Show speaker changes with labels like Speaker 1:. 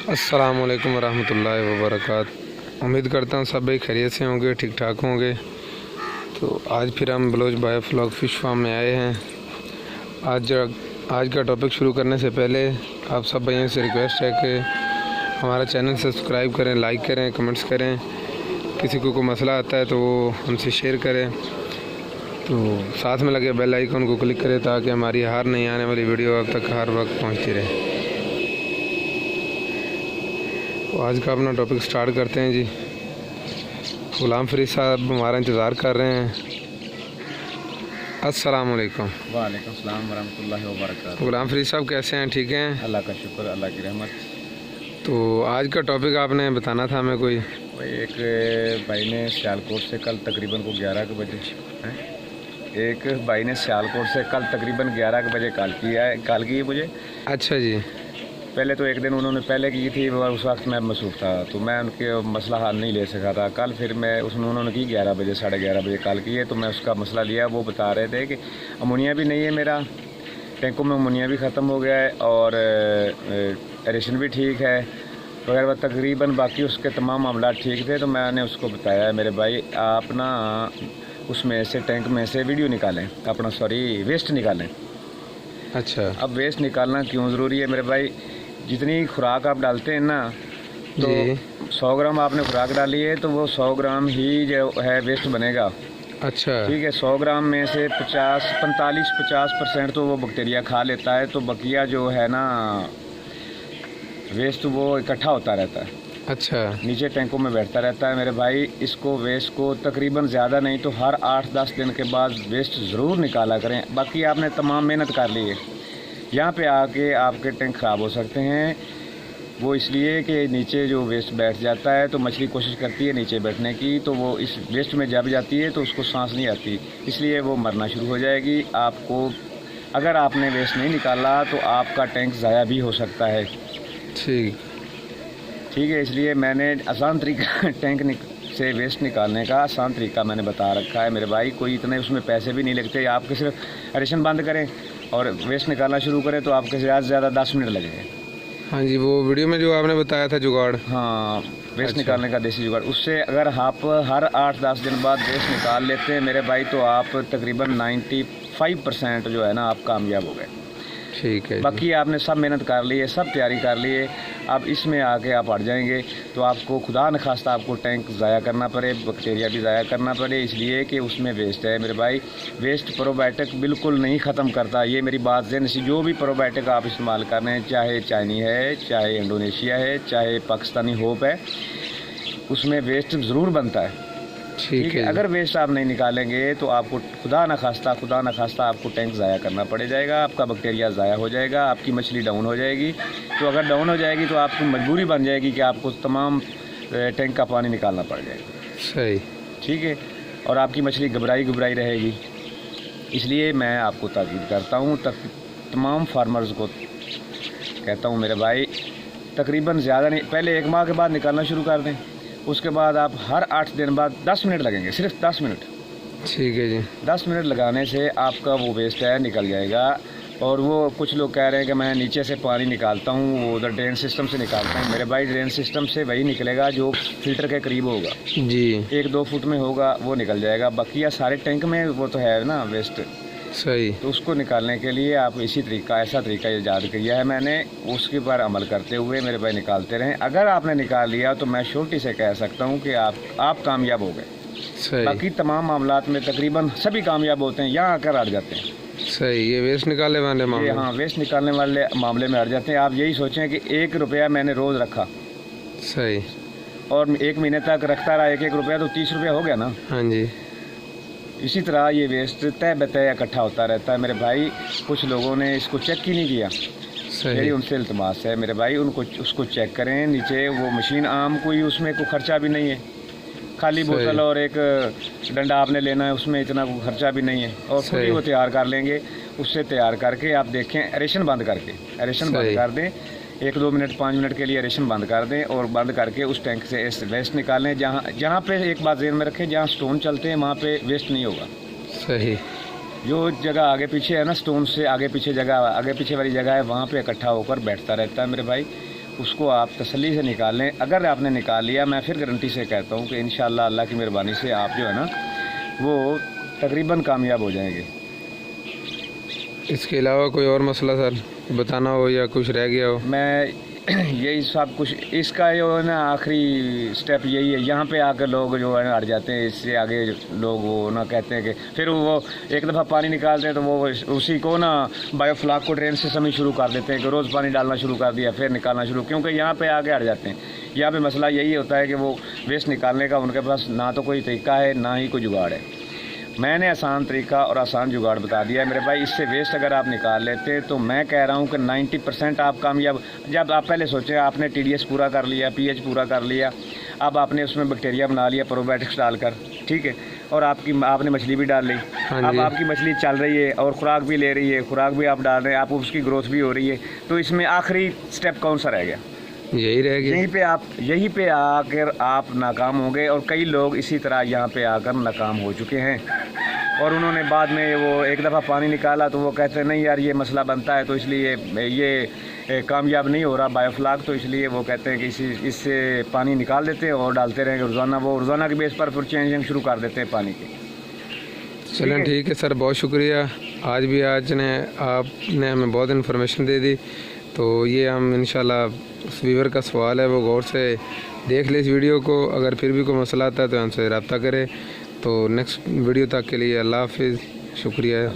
Speaker 1: अस्सलाम वालेकुम वरहमतुल्लाहि वबरकातुहू। उम्मीद करता हूँ सब भाई खैरियत से होंगे, ठीक ठाक होंगे। तो आज फिर हम बलोच बायोफ्लॉक फ़िश फार्म में आए हैं। आज का टॉपिक शुरू करने से पहले आप सब भाइयों से रिक्वेस्ट है कि हमारा चैनल सब्सक्राइब करें, लाइक करें, कमेंट्स करें। किसी को कोई मसला आता है तो वो हमसे शेयर करें। तो साथ में लगे बेल आइकन को क्लिक करें ताकि हमारी हर नई आने वाली वीडियो आप तक हर वक्त पहुंचती रहे। तो आज का अपना टॉपिक स्टार्ट करते हैं जी। गुलाम फरीद साहब हमारा इंतज़ार कर रहे हैं। अस्सलाम वालेकुम।
Speaker 2: वालेकुम सलाम वरहमतुल्लाहि वबरकातुहू।
Speaker 1: गुलाम फरीद साहब कैसे हैं? ठीक हैं?
Speaker 2: अल्लाह का शुक्र, अल्लाह की रहमत।
Speaker 1: तो आज का टॉपिक आपने बताना था हमें कोई।
Speaker 2: भाई एक भाई ने सियालकोट से कल तकरीबन को 11 के बजे के बजे कॉल की है मुझे।
Speaker 1: अच्छा जी।
Speaker 2: पहले तो एक दिन उन्होंने पहले की थी, उस वक्त मैं मसरूफ़ था तो मैं उनके मसला हल नहीं ले सका था। कल फिर मैं उन्होंने की 11 बजे 11:30 बजे कॉल की है तो मैं उसका मसला लिया। वो बता रहे थे कि अमोनिया भी नहीं है, मेरा टैंकों में अमोनिया भी ख़त्म हो गया है और एरेशन भी ठीक है वगैरह तकरीबन बाकी उसके तमाम मामला ठीक थे। तो मैंने उसको बताया मेरे भाई आप ना उसमें से टैंक में से वीडियो निकालें, अपना वेस्ट निकालें।
Speaker 1: अच्छा।
Speaker 2: अब वेस्ट निकालना क्यों ज़रूरी है मेरे भाई? जितनी खुराक आप डालते हैं ना तो 100 ग्राम आपने खुराक डाली है तो वो 100 ग्राम ही जो है वेस्ट बनेगा।
Speaker 1: अच्छा
Speaker 2: ठीक है। 100 ग्राम में से 45-50% तो वो बैक्टीरिया खा लेता है, तो बकिया जो है ना वेस्ट वो इकट्ठा होता रहता है।
Speaker 1: अच्छा।
Speaker 2: नीचे टैंकों में बैठता रहता है मेरे भाई। इसको वेस्ट को तकरीबन ज़्यादा नहीं तो हर 8-10 दिन के बाद वेस्ट ज़रूर निकाला करें। बाकी आपने तमाम मेहनत कर ली है, यहाँ पे आके आपके टैंक ख़राब हो सकते हैं। वो इसलिए कि नीचे जो वेस्ट बैठ जाता है तो मछली कोशिश करती है नीचे बैठने की, तो वो इस वेस्ट में जब जाती है तो उसको सांस नहीं आती, इसलिए वो मरना शुरू हो जाएगी। आपको अगर आपने वेस्ट नहीं निकाला तो आपका टैंक ज़ाया भी हो सकता है। ठीक है। इसलिए मैंने आसान तरीका टैंक से वेस्ट निकालने का आसान तरीका मैंने बता रखा है मेरे भाई। कोई इतने उसमें पैसे भी नहीं लगते। आपके सिर्फ एरेशन बंद करें और वेस्ट निकालना शुरू करें तो आपके ज़्यादा से ज़्यादा 10 मिनट लगेंगे।
Speaker 1: हाँ जी, वो वीडियो में जो आपने बताया था जुगाड़।
Speaker 2: हाँ, वेस्ट
Speaker 1: अच्छा।
Speaker 2: निकालने का देसी जुगाड़। उससे अगर आप हर 8-10 दिन बाद वेस्ट निकाल लेते हैं मेरे भाई तो आप तकरीबन 95% जो है ना आप कामयाब हो गए।
Speaker 1: ठीक है।
Speaker 2: बाकी आपने सब मेहनत कर ली है, सब तैयारी कर ली है, अब इसमें आके आप अड़ जाएंगे तो आपको खुदा न खास्ता आपको टैंक ज़ाया करना पड़े, बैक्टीरिया भी ज़ाया करना पड़े, इसलिए कि उसमें वेस्ट है मेरे भाई। वेस्ट प्रोबायोटिक बिल्कुल नहीं ख़त्म करता। ये मेरी बात ज़हन से, जो भी प्रोबायोटिक आप इस्तेमाल कर रहे हैं, चाहे चाइनी है, चाहे इंडोनेशिया है, चाहे पाकिस्तानी होप है, उसमें वेस्ट ज़रूर बनता है। ठीक है। अगर वेस्ट आप नहीं निकालेंगे तो आपको खुदा न खास्ता आपको टैंक ज़ाया करना पड़ जाएगा, आपका बैक्टीरिया ज़ाया हो जाएगा, आपकी मछली डाउन हो जाएगी। तो अगर डाउन हो जाएगी तो आपकी मजबूरी बन जाएगी कि आपको तमाम टैंक का पानी निकालना पड़ जाएगा।
Speaker 1: सही।
Speaker 2: ठीक है। और आपकी मछली घबराई रहेगी। इसलिए मैं आपको ताकीद करता हूँ, तमाम फार्मर्स को कहता हूँ मेरे भाई, तकरीबन ज़्यादा नहीं, पहले 1 माह के बाद निकालना शुरू कर दें। उसके बाद आप हर 8 दिन बाद 10 मिनट लगेंगे, सिर्फ 10 मिनट।
Speaker 1: ठीक है जी।
Speaker 2: 10 मिनट लगाने से आपका वो वेस्ट है निकल जाएगा। और वो कुछ लोग कह रहे हैं कि मैं नीचे से पानी निकालता हूँ, वो उधर ड्रेन सिस्टम से निकालता हूँ। मेरे भाई ड्रेन सिस्टम से वही निकलेगा जो फिल्टर के करीब होगा
Speaker 1: जी।
Speaker 2: 1-2 फुट में होगा वो निकल जाएगा। बाकी या सारे टैंक में वो तो है ना वेस्ट।
Speaker 1: सही।
Speaker 2: तो उसको निकालने के लिए आप ऐसा तरीका ईजाद किया है मैंने, उसके पर अमल करते हुए मेरे भाई निकालते रहें। अगर आपने निकाल लिया तो मैं श्योरिटी से कह सकता हूँ कि आप कामयाब हो गए। बाकी तमाम मामलात में तकरीबन सभी कामयाब होते हैं, यहाँ आकर अड़ जाते हैं।
Speaker 1: सही। ये वेस्ट निकालने वाले मामले।
Speaker 2: हाँ, वेस्ट निकालने वाले मामले में अड़ जाते हैं। आप यही सोचें कि 1 रुपया मैंने रोज़ रखा,
Speaker 1: सही,
Speaker 2: और 1 महीने तक रखता रहा 1-1 रुपया, तो 30 रुपया हो गया ना।
Speaker 1: हाँ जी।
Speaker 2: इसी तरह ये वेस्ट तय बतय इकट्ठा होता रहता है मेरे भाई। कुछ लोगों ने इसको चेक ही नहीं किया। मेरी उनसे इल्तमास है मेरे भाई, उसको चेक करें। नीचे वो मशीन आम कोई उसमें कोई ख़र्चा भी नहीं है, खाली बोतल और एक डंडा आपने लेना है, उसमें इतना कोई ख़र्चा भी नहीं है, और खुद ही वो तैयार कर लेंगे। उससे तैयार करके आप देखें, एरेशन बंद कर दें, 1-2 मिनट 5 मिनट के लिए एरेशन बंद कर दें, और बंद करके उस टैंक से वेस्ट निकालें। जहाँ पे एक बात ज़हन में रखें, जहाँ स्टोन चलते हैं वहाँ पे वेस्ट नहीं होगा।
Speaker 1: सही।
Speaker 2: जो जगह आगे पीछे है ना, स्टोन से आगे पीछे वाली जगह है, वहाँ पे इकट्ठा होकर बैठता रहता है मेरे भाई। उसको आप तसल्ली से निकाल लें। अगर आपने निकाल लिया, मैं फिर गारंटी से कहता हूँ कि इंशाअल्लाह अल्लाह की मेहरबानी से आप जो है ना वो तकरीबन कामयाब हो जाएंगे।
Speaker 1: इसके अलावा कोई और मसला सर बताना हो या कुछ रह गया हो?
Speaker 2: मैं यही सब कुछ, इसका जो है ना आखिरी स्टेप यही है। यहाँ पे आकर लोग जो है ना हट जाते हैं, इससे आगे लोग वो ना कहते हैं कि फिर वो एक दफ़ा पानी निकालते हैं तो वो उसी को ना बायोफ्लाक को ड्रेन से समय शुरू कर देते हैं कि रोज़ पानी डालना शुरू कर दिया, फिर निकालना शुरू, क्योंकि यहाँ पे आगे हट जाते हैं। यहाँ पे मसला यही होता है कि वो वेस्ट निकालने का उनके पास ना तो कोई तरीका है, ना ही कोई जुगाड़ है। मैंने आसान तरीका और आसान जुगाड़ बता दिया है मेरे भाई। इससे वेस्ट अगर आप निकाल लेते हैं तो मैं कह रहा हूँ कि 90% आप कामयाब। जब आप पहले सोचें, आपने TDS पूरा कर लिया, pH पूरा कर लिया, अब आपने उसमें बैक्टीरिया बना लिया प्रोबायोटिक्स डालकर, ठीक है, और आपने मछली भी डाल ली। अब आपकी मछली चल रही है और खुराक भी ले रही है, खुराक भी आप डाल रहे हैं, आप उसकी ग्रोथ भी हो रही है, तो इसमें आखिरी स्टेप कौन सा रह गया?
Speaker 1: यही रह गया।
Speaker 2: यहीं पे आकर आप नाकाम हो गए। और कई लोग इसी तरह यहाँ पे आकर नाकाम हो चुके हैं। और उन्होंने बाद में वो एक दफ़ा पानी निकाला तो वो कहते हैं नहीं यार ये मसला बनता है, तो इसलिए ये कामयाब नहीं हो रहा बायोफ्लाक, तो इसलिए वो कहते हैं कि इससे पानी निकाल देते हैं और डालते रहेंगे रोज़ाना। वो रोज़ाना के बेस पर फिर चेंजिंग शुरू कर देते हैं पानी की।
Speaker 1: चलें ठीक है सर, बहुत शुक्रिया। आपने हमें बहुत इन्फॉर्मेशन दे दी। तो ये हम इंशाल्लाह उस व्यूवर का सवाल है वो गौर से देख ले इस वीडियो को। अगर फिर भी कोई मसला आता है तो हमसे रब्ता करें। तो नेक्स्ट वीडियो तक के लिए अल्लाह हाफिज़, शुक्रिया।